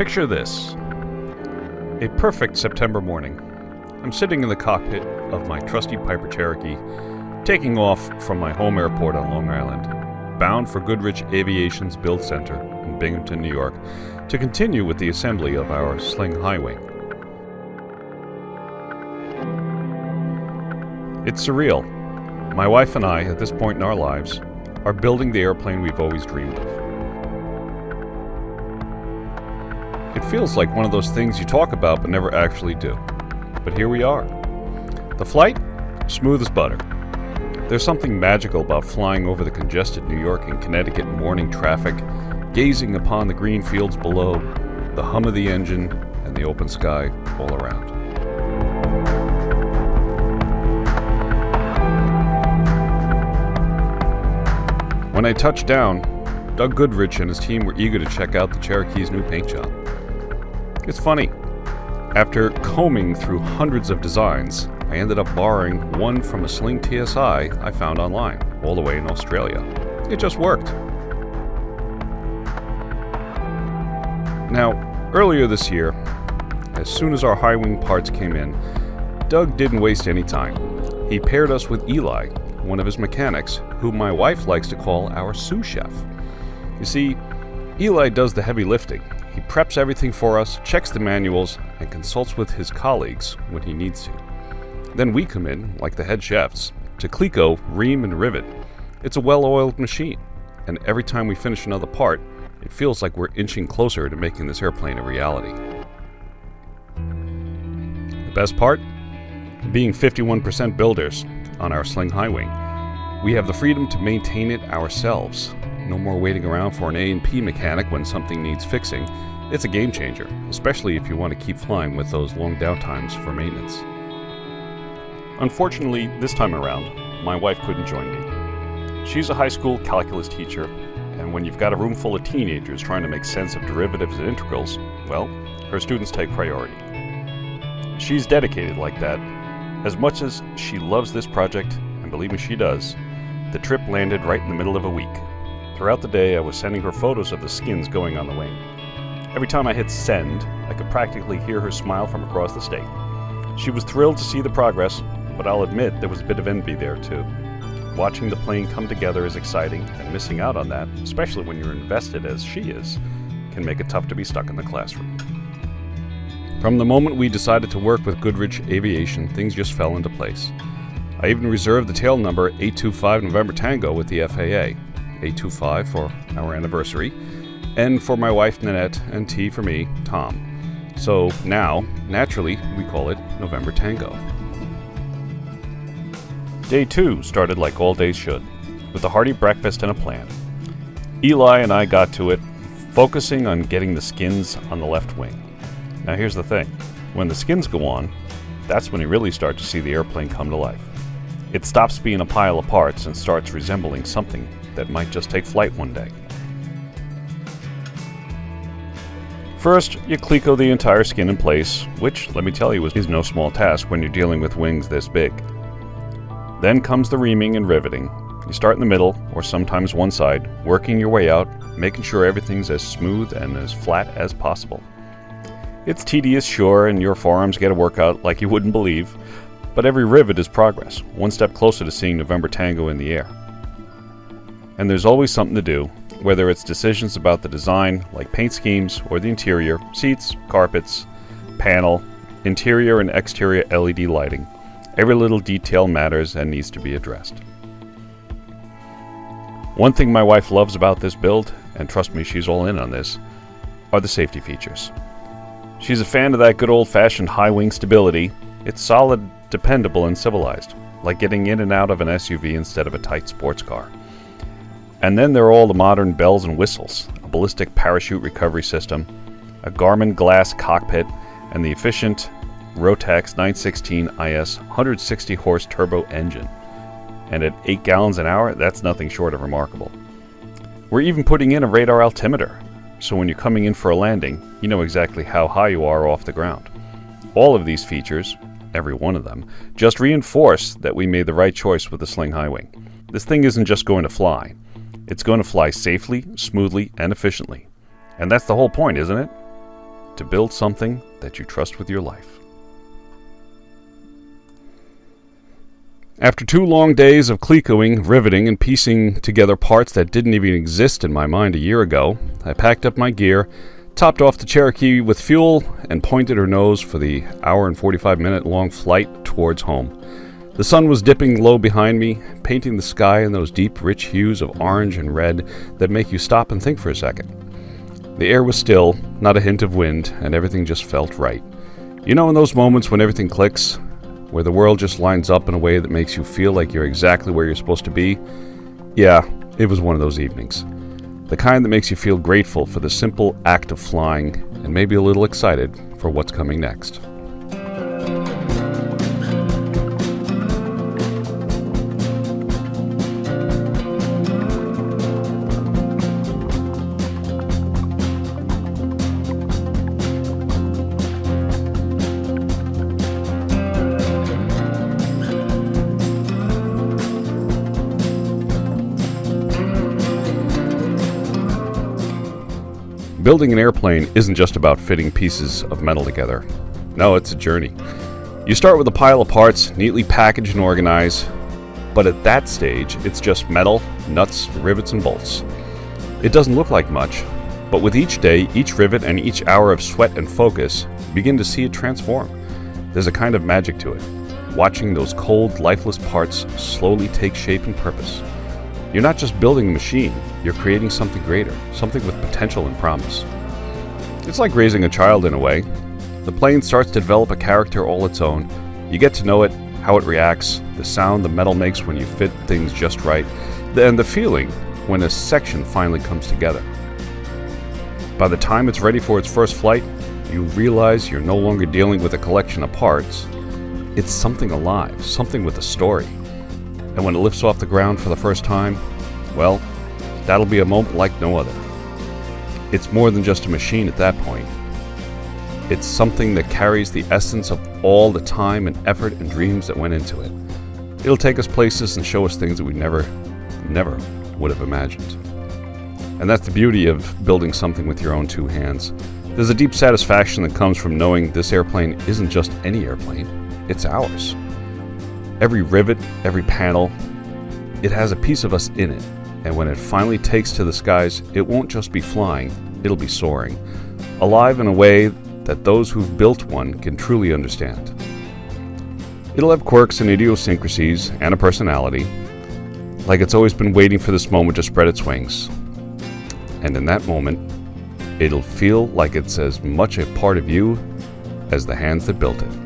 Picture this. A perfect September morning. I'm sitting in the cockpit of my trusty Piper Cherokee, taking off from my home airport on Long Island, bound for Goodrich Aviation's build center in Binghamton, New York, to continue with the assembly of our Sling HighWing. It's surreal. My wife and I, at this point in our lives, are building the airplane we've always dreamed of. It feels like one of those things you talk about but never actually do. But here we are. The flight? Smooth as butter. There's something magical about flying over the congested New York and Connecticut morning traffic, gazing upon the green fields below, the hum of the engine, and the open sky all around. When I touched down, Doug Goodrich and his team were eager to check out the Cherokee's new paint job. It's funny. After combing through hundreds of designs, I ended up borrowing one from a Sling TSI I found online, all the way in Australia. It just worked. Now, earlier this year, as soon as our HighWing parts came in, Doug didn't waste any time. He paired us with Eli, one of his mechanics, whom my wife likes to call our sous chef. You see, Eli does the heavy lifting. He preps everything for us, checks the manuals, and consults with his colleagues when he needs to. Then we come in, like the head chefs, to cleco, ream, and rivet. It's a well-oiled machine, and every time we finish another part, it feels like we're inching closer to making this airplane a reality. The best part? Being 51% builders on our Sling HighWing. We have the freedom to maintain it ourselves. No more waiting around for an A&P mechanic when something needs fixing. It's a game changer, especially if you want to keep flying with those long downtimes for maintenance. Unfortunately, this time around, my wife couldn't join me. She's a high school calculus teacher, and when you've got a room full of teenagers trying to make sense of derivatives and integrals, well, her students take priority. She's dedicated like that. As much as she loves this project, and believe me, she does, the trip landed right in the middle of a week. Throughout the day, I was sending her photos of the skins going on the wing. Every time I hit send, I could practically hear her smile from across the state. She was thrilled to see the progress, but I'll admit there was a bit of envy there too. Watching the plane come together is exciting, and missing out on that, especially when you're invested as she is, can make it tough to be stuck in the classroom. From the moment we decided to work with Goodrich Aviation, things just fell into place. I even reserved the tail number 825 November Tango with the FAA. 825 for our anniversary, N for my wife Nanette, and T for me, Tom. So now, naturally, we call it November Tango. Day 2 started like all days should, with a hearty breakfast and a plan. Eli and I got to it, focusing on getting the skins on the left wing. Now here's the thing, when the skins go on, that's when you really start to see the airplane come to life. It stops being a pile of parts and starts resembling something that might just take flight one day. First, you cleco the entire skin in place, which, let me tell you, is no small task when you're dealing with wings this big. Then comes the reaming and riveting. You start in the middle, or sometimes one side, working your way out, making sure everything's as smooth and as flat as possible. It's tedious, sure, and your forearms get a workout like you wouldn't believe, but every rivet is progress, one step closer to seeing November Tango in the air. And there's always something to do, whether it's decisions about the design, like paint schemes, or the interior, seats, carpets, panel, interior and exterior LED lighting. Every little detail matters and needs to be addressed. One thing my wife loves about this build, and trust me, she's all in on this, are the safety features. She's a fan of that good old-fashioned HighWing stability. It's solid, dependable, and civilized, like getting in and out of an SUV instead of a tight sports car. And then there are all the modern bells and whistles, a ballistic parachute recovery system, a Garmin glass cockpit, and the efficient Rotax 916 IS 160 horse turbo engine. And at 8 gallons an hour, that's nothing short of remarkable. We're even putting in a radar altimeter, so when you're coming in for a landing, you know exactly how high you are off the ground. All of these features, every one of them, just reinforce that we made the right choice with the Sling HighWing. This thing isn't just going to fly. It's going to fly safely, smoothly, and efficiently. And that's the whole point, isn't it? to build something that you trust with your life. After 2 long days of clecoing, riveting, and piecing together parts that didn't even exist in my mind a year ago, I packed up my gear, topped off the Cherokee with fuel, and pointed her nose for the hour and 45-minute long flight towards home. The sun was dipping low behind me, painting the sky in those deep, rich hues of orange and red that make you stop and think for a second. The air was still, not a hint of wind, and everything just felt right. You know, in those moments when everything clicks, where the world just lines up in a way that makes you feel like you're exactly where you're supposed to be? Yeah, it was one of those evenings. The kind that makes you feel grateful for the simple act of flying, and maybe a little excited for what's coming next. Building an airplane isn't just about fitting pieces of metal together. No, it's a journey. You start with a pile of parts, neatly packaged and organized, but at that stage, it's just metal, nuts, rivets, and bolts. It doesn't look like much, but with each day, each rivet, and each hour of sweat and focus, you begin to see it transform. There's a kind of magic to it, watching those cold, lifeless parts slowly take shape and purpose. You're not just building a machine, you're creating something greater, something with potential and promise. It's like raising a child in a way. The plane starts to develop a character all its own. You get to know it, how it reacts, the sound the metal makes when you fit things just right, and the feeling when a section finally comes together. By the time it's ready for its first flight, you realize you're no longer dealing with a collection of parts. It's something alive, something with a story. And when it lifts off the ground for the first time, well, that'll be a moment like no other. It's more than just a machine at that point. It's something that carries the essence of all the time and effort and dreams that went into it. It'll take us places and show us things that we never would have imagined. And that's the beauty of building something with your own 2 hands. There's a deep satisfaction that comes from knowing this airplane isn't just any airplane, it's ours. Every rivet, every panel, it has a piece of us in it, and when it finally takes to the skies, it won't just be flying, it'll be soaring, alive in a way that those who've built one can truly understand. It'll have quirks and idiosyncrasies and a personality, like it's always been waiting for this moment to spread its wings. And in that moment, it'll feel like it's as much a part of you as the hands that built it.